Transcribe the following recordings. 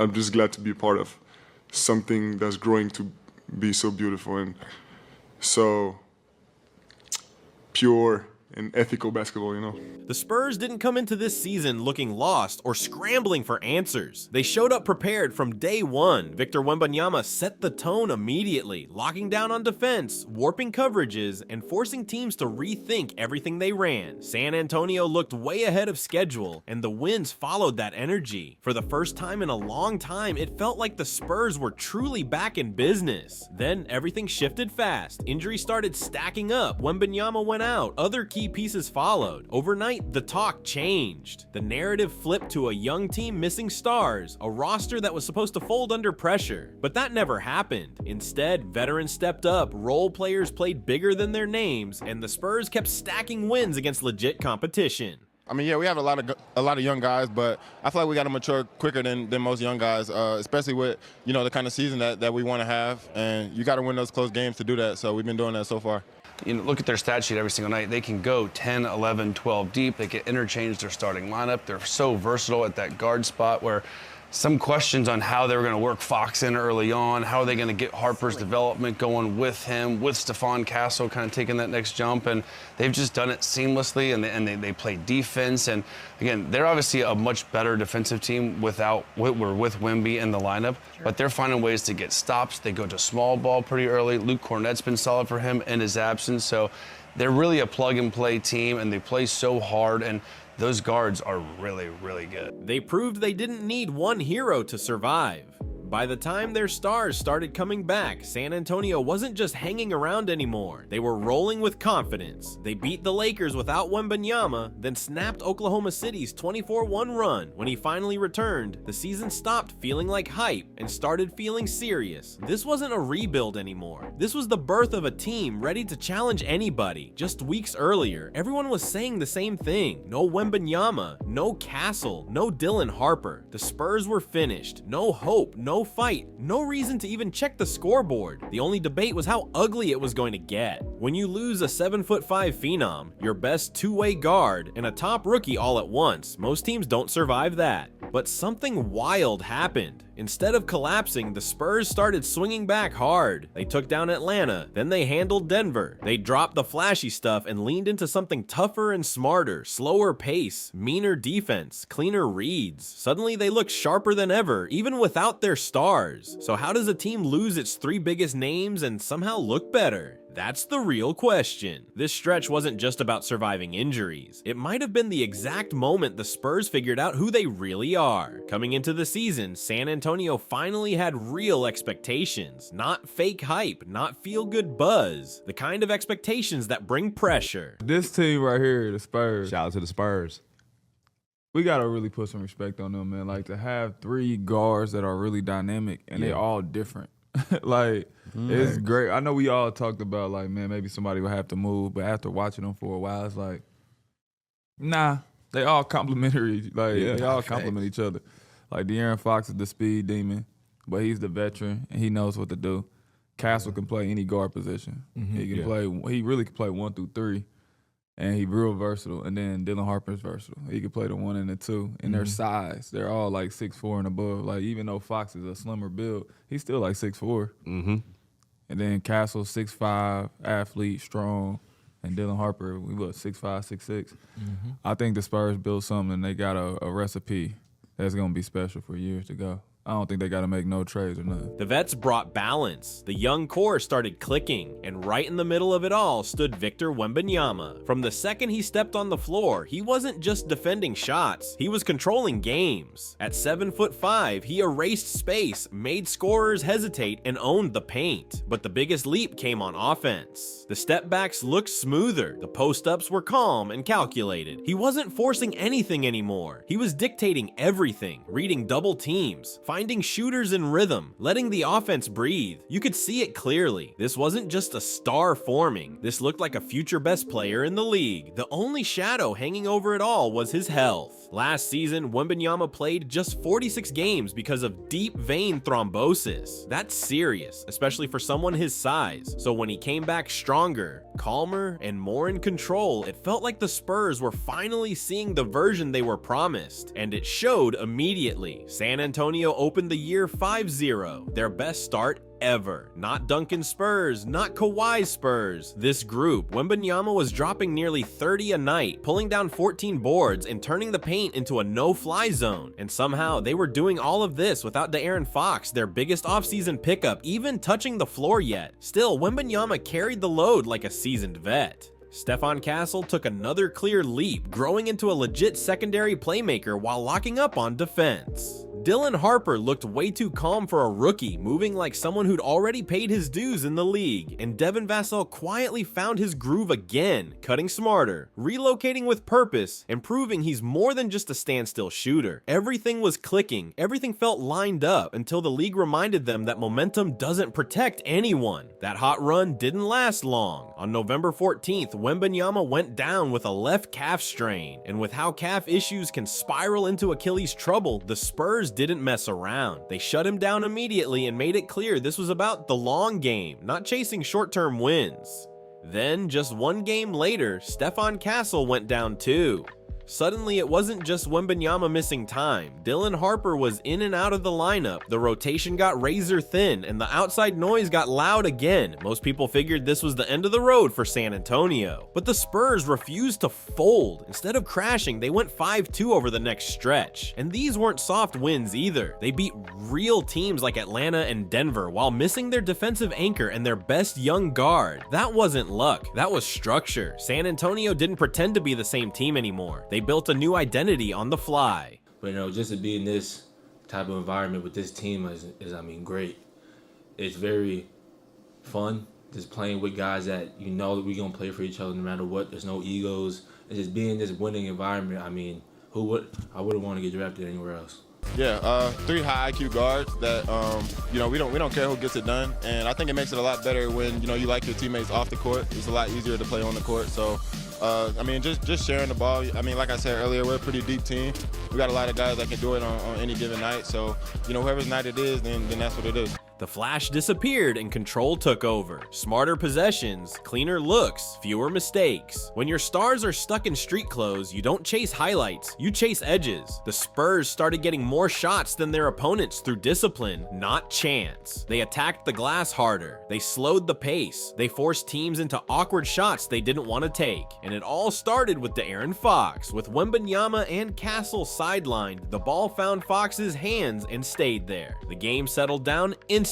I'm just glad to be a part of something that's growing to be so beautiful and so pure and ethical basketball, you know. The Spurs didn't come into this season looking lost or scrambling for answers. They showed up prepared from day one. Victor Wembanyama set the tone immediately, locking down on defense, warping coverages, and forcing teams to rethink everything they ran. San Antonio looked way ahead of schedule, and the wins followed that energy. For the first time in a long time, it felt like the Spurs were truly back in business. Then everything shifted fast. Injuries started stacking up. Wembanyama went out. Other key pieces followed. Overnight, the talk changed. The narrative flipped to a young team missing stars, a roster that was supposed to fold under pressure. But that never happened. Instead, veterans stepped up, role players played bigger than their names, and the Spurs kept stacking wins against legit competition. I mean, yeah, we have a lot of young guys, but I feel like we got to mature quicker than most young guys, especially with, you know, the kind of season that we want to have. And you got to win those close games to do that. So we've been doing that so far. You know, look at their stat sheet every single night. They can go 10, 11, 12 deep. They can interchange their starting lineup. They're so versatile at that guard spot where some questions on how they were going to work Fox in early on, how are they going to get Harper's development going with him, with Stephon Castle kind of taking that next jump, and they've just done it seamlessly, and they play defense, and again, they're obviously a much better defensive team with Wemby in the lineup, but they're finding ways to get stops. They go to small ball pretty early. Luke Cornett's been solid for him in his absence, so they're really a plug-and-play team, and they play so hard, and those guards are really, really good. They proved they didn't need one hero to survive. By the time their stars started coming back, San Antonio wasn't just hanging around anymore. They were rolling with confidence. They beat the Lakers without Wembanyama, then snapped Oklahoma City's 24-1 run. When he finally returned, the season stopped feeling like hype and started feeling serious. This wasn't a rebuild anymore. This was the birth of a team ready to challenge anybody. Just weeks earlier, everyone was saying the same thing. No Wembanyama, no Castle, no Dylan Harper. The Spurs were finished. No hope, no fight, no reason to even check the scoreboard. The only debate was how ugly it was going to get. When you lose a 7'5" phenom, your best two-way guard, and a top rookie all at once, most teams don't survive that. But something wild happened. Instead of collapsing, the Spurs started swinging back hard. They took down Atlanta, then they handled Denver. They dropped the flashy stuff and leaned into something tougher and smarter, slower pace, meaner defense, cleaner reads. Suddenly they looked sharper than ever, even without their stars. So how does a team lose its three biggest names and somehow look better? That's the real question. This stretch wasn't just about surviving injuries. It might have been the exact moment the Spurs figured out who they really are. Coming into the season, San Antonio finally had real expectations. Not fake hype, not feel-good buzz. The kind of expectations that bring pressure. This team right here, the Spurs. Shout out to the Spurs. We gotta really put some respect on them, man. Like, to have three guards that are really dynamic and they all different. Like, it's great. I know we all talked about, like, man, maybe somebody will have to move, but after watching them for a while, it's like, nah, they all complementary. Like, they all complement each other. Like, De'Aaron Fox is the speed demon, but he's the veteran, and he knows what to do. Castle can play any guard position. He can play. He really can play 1 through 3, and he's real versatile. And then Dylan Harper's versatile. He can play the 1 and the 2. And their size, they're all like 6'4" and above. Like, even though Fox is a slimmer build, he's still like 6'4". And then Castle, 6'5", athlete, strong. And Dylan Harper, we what, 6'5", 6'6". I think the Spurs built something, and they got a recipe that's going to be special for years to go. I don't think they got to make no trades or nothing. The vets brought balance. The young core started clicking, and right in the middle of it all stood Victor Wembanyama. From the second he stepped on the floor, he wasn't just defending shots, he was controlling games. At 7'5", he erased space, made scorers hesitate, and owned the paint. But the biggest leap came on offense. The step backs looked smoother, the post-ups were calm and calculated. He wasn't forcing anything anymore. He was dictating everything, reading double teams, finding shooters in rhythm, letting the offense breathe. You could see it clearly. This wasn't just a star forming. This looked like a future best player in the league. The only shadow hanging over it all was his health. Last season, Wembanyama played just 46 games because of deep vein thrombosis. That's serious, especially for someone his size. So when he came back stronger, calmer, and more in control, it felt like the Spurs were finally seeing the version they were promised. And it showed immediately. San Antonio opened the year 5-0, their best start ever. Not Duncan's Spurs, not Kawhi's Spurs. This group, Wembanyama was dropping nearly 30 a night, pulling down 14 boards and turning the paint into a no-fly zone. And somehow they were doing all of this without De'Aaron Fox, their biggest offseason pickup, even touching the floor yet. Still, Wembanyama carried the load like a seasoned vet. Stephon Castle took another clear leap, growing into a legit secondary playmaker while locking up on defense. Dylan Harper looked way too calm for a rookie, moving like someone who'd already paid his dues in the league, and Devin Vassell quietly found his groove again, cutting smarter, relocating with purpose, and proving he's more than just a standstill shooter. Everything was clicking, everything felt lined up until the league reminded them that momentum doesn't protect anyone. That hot run didn't last long. On November 14th, Wembanyama went down with a left calf strain, and with how calf issues can spiral into Achilles trouble, the Spurs didn't mess around. They shut him down immediately and made it clear this was about the long game, not chasing short-term wins. Then, just one game later, Stephon Castle went down too. Suddenly, it wasn't just Wembanyama missing time. Dylan Harper was in and out of the lineup, the rotation got razor thin, and the outside noise got loud again. Most people figured this was the end of the road for San Antonio. But the Spurs refused to fold. Instead of crashing, they went 5-2 over the next stretch. And these weren't soft wins either. They beat real teams like Atlanta and Denver while missing their defensive anchor and their best young guard. That wasn't luck, that was structure. San Antonio didn't pretend to be the same team anymore. They built a new identity on the fly. But just to be in this type of environment with this team is great. It's very fun just playing with guys that that we're gonna play for each other no matter what. There's no egos. And just being in this winning environment, I wouldn't want to get drafted anywhere else. Yeah, 3 high IQ guards that we don't care who gets it done, and I think it makes it a lot better when you like your teammates off the court. It's a lot easier to play on the court. So just sharing the ball. Like I said earlier, we're a pretty deep team. We got a lot of guys that can do it on any given night. So whoever's night it is, then that's what it is. The flash disappeared and control took over. Smarter possessions, cleaner looks, fewer mistakes. When your stars are stuck in street clothes, you don't chase highlights, you chase edges. The Spurs started getting more shots than their opponents through discipline, not chance. They attacked the glass harder. They slowed the pace. They forced teams into awkward shots they didn't want to take. And it all started with De'Aaron Fox. With Wembanyama and Castle sidelined, the ball found Fox's hands and stayed there. The game settled down instantly.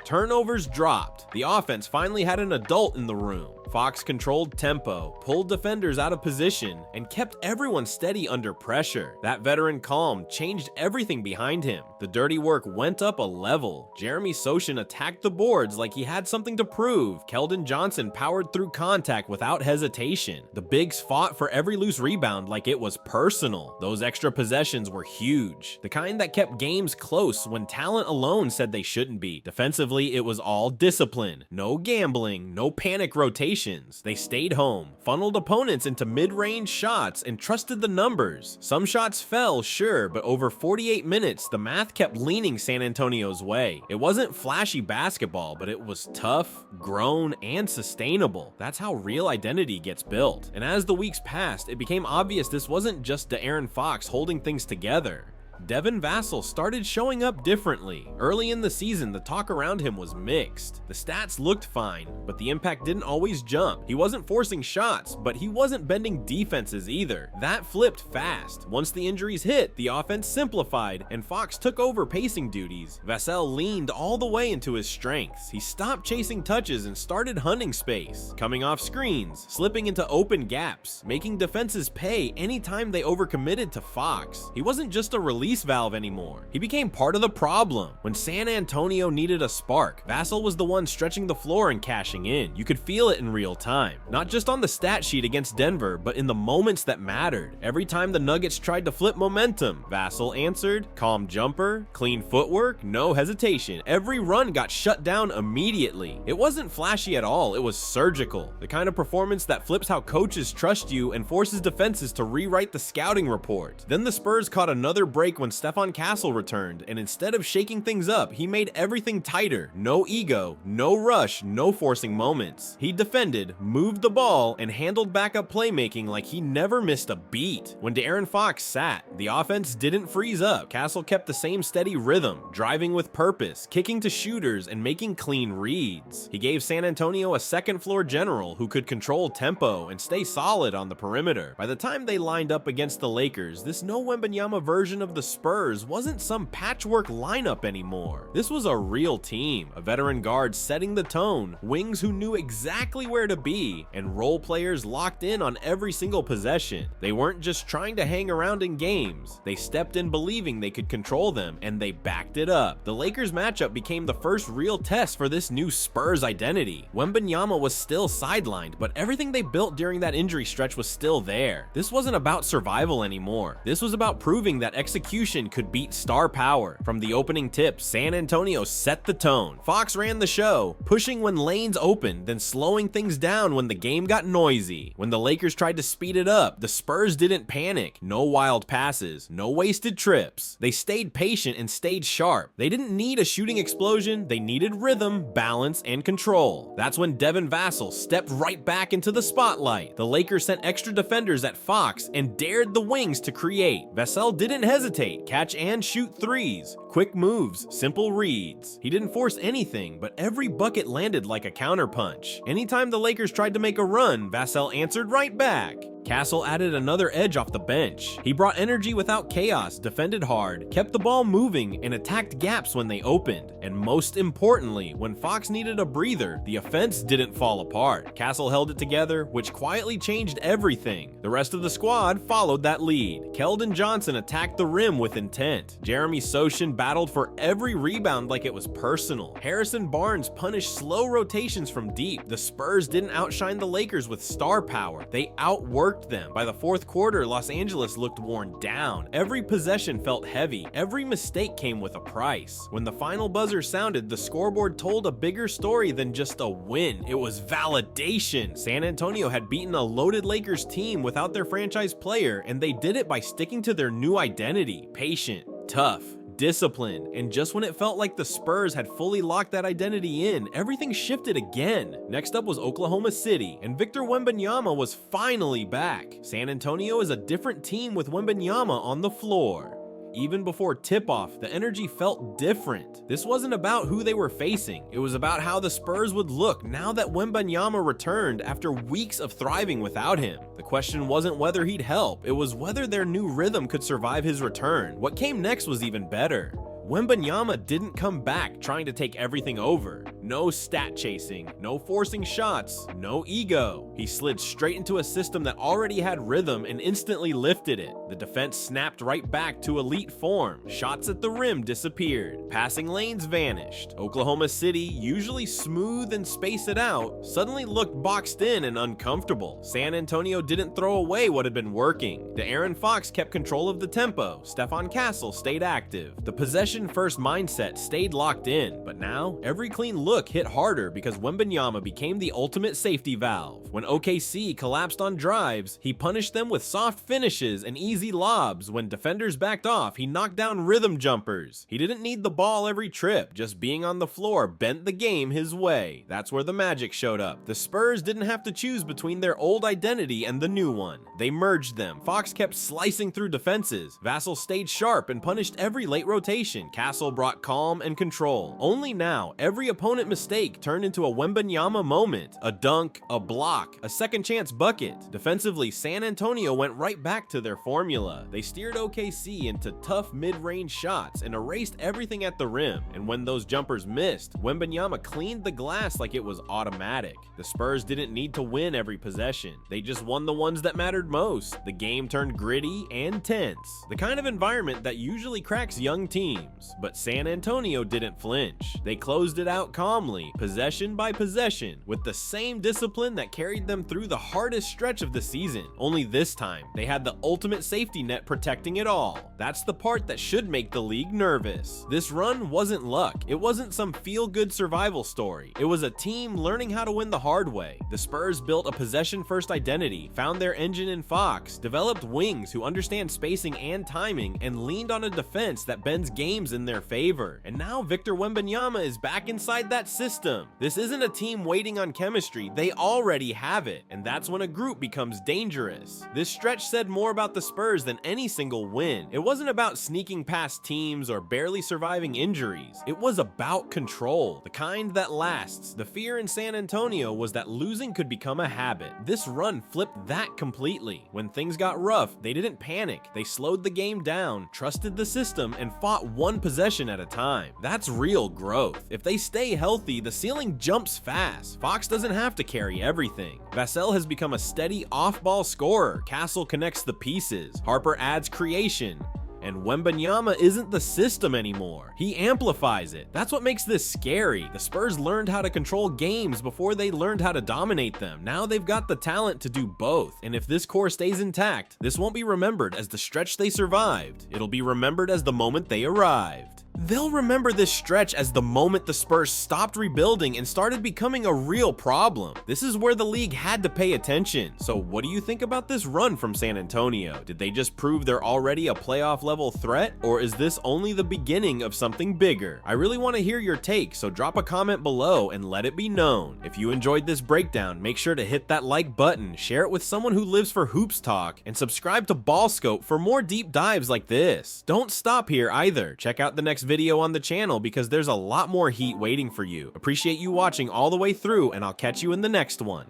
Turnovers dropped. The offense finally had an adult in the room. Fox controlled tempo, pulled defenders out of position, and kept everyone steady under pressure. That veteran calm changed everything behind him. The dirty work went up a level. Jeremy Sochan attacked the boards like he had something to prove. Keldon Johnson powered through contact without hesitation. The bigs fought for every loose rebound like it was personal. Those extra possessions were huge. The kind that kept games close when talent alone said they shouldn't be. Defensively, it was all discipline. No gambling, no panic rotation. They stayed home, funneled opponents into mid-range shots, and trusted the numbers. Some shots fell, sure, but over 48 minutes, the math kept leaning San Antonio's way. It wasn't flashy basketball, but it was tough, grown, and sustainable. That's how real identity gets built. And as the weeks passed, it became obvious this wasn't just De'Aaron Fox holding things together. Devin Vassell started showing up differently. Early in the season, the talk around him was mixed. The stats looked fine, but the impact didn't always jump. He wasn't forcing shots, but he wasn't bending defenses either. That flipped fast. Once the injuries hit, the offense simplified, and Fox took over pacing duties. Vassell leaned all the way into his strengths. He stopped chasing touches and started hunting space, coming off screens, slipping into open gaps, making defenses pay anytime they overcommitted to Fox. He wasn't just a release valve anymore. He became part of the problem. When San Antonio needed a spark, Vassell was the one stretching the floor and cashing in. You could feel it in real time. Not just on the stat sheet against Denver, but in the moments that mattered. Every time the Nuggets tried to flip momentum, Vassell answered. Calm jumper, clean footwork, no hesitation. Every run got shut down immediately. It wasn't flashy at all, it was surgical. The kind of performance that flips how coaches trust you and forces defenses to rewrite the scouting report. Then the Spurs caught another break break when Stefan Castle returned, and instead of shaking things up, he made everything tighter. No ego, no rush, no forcing moments. He defended, moved the ball, and handled backup playmaking like he never missed a beat. When De'Aaron Fox sat, the offense didn't freeze up. Castle kept the same steady rhythm, driving with purpose, kicking to shooters, and making clean reads. He gave San Antonio a second-floor general who could control tempo and stay solid on the perimeter. By the time they lined up against the Lakers, this no Wembanyama version of the Spurs wasn't some patchwork lineup anymore. This was a real team, a veteran guard setting the tone, wings who knew exactly where to be, and role players locked in on every single possession. They weren't just trying to hang around in games. They stepped in believing they could control them, and they backed it up. The Lakers matchup became the first real test for this new Spurs identity. Wembanyama was still sidelined, but everything they built during that injury stretch was still there. This wasn't about survival anymore. This was about proving that execution could beat star power. From the opening tip, San Antonio set the tone. Fox ran the show, pushing when lanes opened, then slowing things down when the game got noisy. When the Lakers tried to speed it up, the Spurs didn't panic. No wild passes, no wasted trips. They stayed patient and stayed sharp. They didn't need a shooting explosion, they needed rhythm, balance, and control. That's when Devin Vassell stepped right back into the spotlight. The Lakers sent extra defenders at Fox and dared the wings to create. Vassell didn't hesitate, catch and shoot threes. Quick moves, simple reads. He didn't force anything, but every bucket landed like a counterpunch. Anytime the Lakers tried to make a run, Vassell answered right back. Castle added another edge off the bench. He brought energy without chaos, defended hard, kept the ball moving, and attacked gaps when they opened. And most importantly, when Fox needed a breather, the offense didn't fall apart. Castle held it together, which quietly changed everything. The rest of the squad followed that lead. Keldon Johnson attacked the rim with intent. Jeremy Sochan battled for every rebound like it was personal. Harrison Barnes punished slow rotations from deep. The Spurs didn't outshine the Lakers with star power. They outworked them. By the fourth quarter, Los Angeles looked worn down. Every possession felt heavy. Every mistake came with a price. When the final buzzer sounded, the scoreboard told a bigger story than just a win. It was validation. San Antonio had beaten a loaded Lakers team without their franchise player, and they did it by sticking to their new identity. Patient, tough, disciplined, and just when it felt like the Spurs had fully locked that identity in, everything shifted again. Next up was Oklahoma City, and Victor Wembanyama was finally back. San Antonio is a different team with Wembanyama on the floor. Even before tip-off, the energy felt different. This wasn't about who they were facing. It was about how the Spurs would look now that Wembanyama returned after weeks of thriving without him. The question wasn't whether he'd help, it was whether their new rhythm could survive his return. What came next was even better. Wembanyama didn't come back trying to take everything over. No stat chasing, no forcing shots, no ego. He slid straight into a system that already had rhythm and instantly lifted it. The defense snapped right back to elite form. Shots at the rim disappeared. Passing lanes vanished. Oklahoma City, usually smooth and space it out, suddenly looked boxed in and uncomfortable. San Antonio didn't throw away what had been working. De'Aaron Fox kept control of the tempo. Stefan Castle stayed active. The possession-first mindset stayed locked in, but now every clean look hit harder because Wembanyama became the ultimate safety valve. When OKC collapsed on drives, he punished them with soft finishes and easy lobs. When defenders backed off, he knocked down rhythm jumpers. He didn't need the ball every trip, just being on the floor bent the game his way. That's where the magic showed up. The Spurs didn't have to choose between their old identity and the new one. They merged them. Fox kept slicing through defenses. Vassell stayed sharp and punished every late rotation. Castle brought calm and control. Only now, every opponent mistake turned into a Wembanyama moment. A dunk, a block, a second chance bucket. Defensively, San Antonio went right back to their formula. They steered OKC into tough mid-range shots and erased everything at the rim. And when those jumpers missed, Wembanyama cleaned the glass like it was automatic. The Spurs didn't need to win every possession. They just won the ones that mattered most. The game turned gritty and tense. The kind of environment that usually cracks young teams. But San Antonio didn't flinch. They closed it out calmly calmly, possession by possession, with the same discipline that carried them through the hardest stretch of the season. Only this time, they had the ultimate safety net protecting it all. That's the part that should make the league nervous. This run wasn't luck. It wasn't some feel-good survival story. It was a team learning how to win the hard way. The Spurs built a possession-first identity, found their engine in Fox, developed wings who understand spacing and timing, and leaned on a defense that bends games in their favor. And now Victor Wembanyama is back inside that system. This isn't a team waiting on chemistry. They already have it. And that's when a group becomes dangerous. This stretch said more about the Spurs than any single win. It wasn't about sneaking past teams or barely surviving injuries. It was about control, the kind that lasts. The fear in San Antonio was that losing could become a habit. This run flipped that completely. When things got rough, they didn't panic. They slowed the game down, trusted the system, and fought one possession at a time. That's real growth. If they stay healthy, the ceiling jumps fast. Fox doesn't have to carry everything. Vassell has become a steady off-ball scorer. Castle connects the pieces. Harper adds creation. And Wembanyama isn't the system anymore. He amplifies it. That's what makes this scary. The Spurs learned how to control games before they learned how to dominate them. Now they've got the talent to do both. And if this core stays intact, this won't be remembered as the stretch they survived. It'll be remembered as the moment they arrived. They'll remember this stretch as the moment the Spurs stopped rebuilding and started becoming a real problem. This is where the league had to pay attention. So what do you think about this run from San Antonio? Did they just prove they're already a playoff level threat, or is this only the beginning of something bigger? I really want to hear your take, so drop a comment below and let it be known. If you enjoyed this breakdown, make sure to hit that like button, share it with someone who lives for hoops talk, and subscribe to Ballscope for more deep dives like this. Don't stop here either. Check out the next video on the channel because there's a lot more heat waiting for you. Appreciate you watching all the way through, and I'll catch you in the next one.